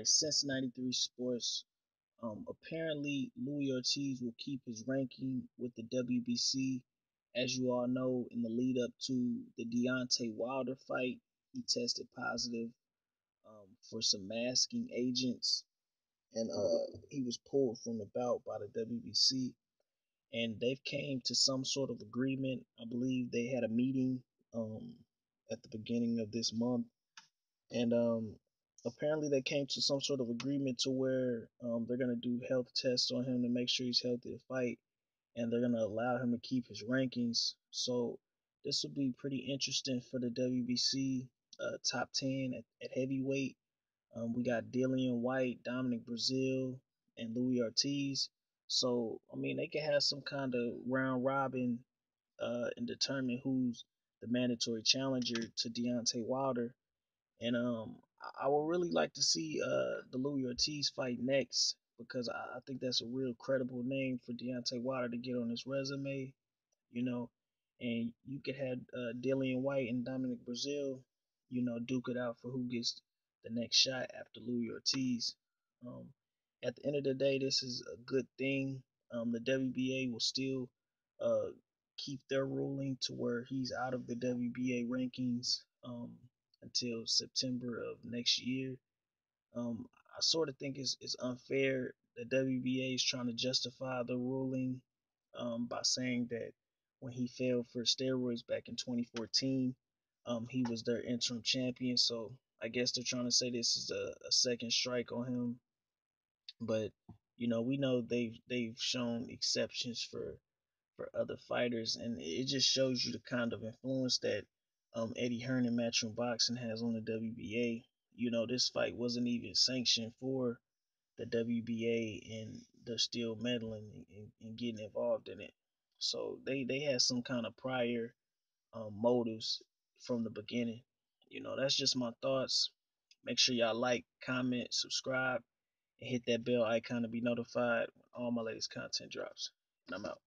since '93 Sports. Apparently, Louis Ortiz will keep his ranking with the WBC. As you all know, in the lead up to the Deontay Wilder fight, he tested positive for some masking agents, and he was pulled from the bout by the WBC. And they've came to some sort of agreement. I believe they had a meeting um, at the beginning of this month, and apparently they came to some sort of agreement to where they're gonna do health tests on him to make sure he's healthy to fight, and they're gonna allow him to keep his rankings. So this will be pretty interesting for the WBC top 10 at heavyweight. We got Dillian White, Dominic Brazil, and Louis Ortiz. So I mean, they can have some kind of round robin and determine who's the mandatory challenger to Deontay Wilder. And I would really like to see the Louis Ortiz fight next because I think that's a real credible name for Deontay Wilder to get on his resume, you know. And you could have Dillian White and Dominic Brazil, duke it out for who gets the next shot after Louis Ortiz. Um, at the end of the day, this is a good thing. The WBA will still uh, keep their ruling to where he's out of the WBA rankings until September of next year. I sort of think it's unfair. The WBA is trying to justify the ruling by saying that when he failed for steroids back in 2014, he was their interim champion. So I guess they're trying to say this is a second strike on him. But we know they've shown exceptions for other fighters, and it just shows you the kind of influence that Eddie Hearn and Matchroom Boxing has on the WBA. This fight wasn't even sanctioned for the WBA, and they're still meddling and getting involved in it. So they had some kind of prior motives from the beginning. That's just my thoughts. Make sure y'all like, comment, subscribe, and hit that bell icon to be notified when all my latest content drops. And I'm out.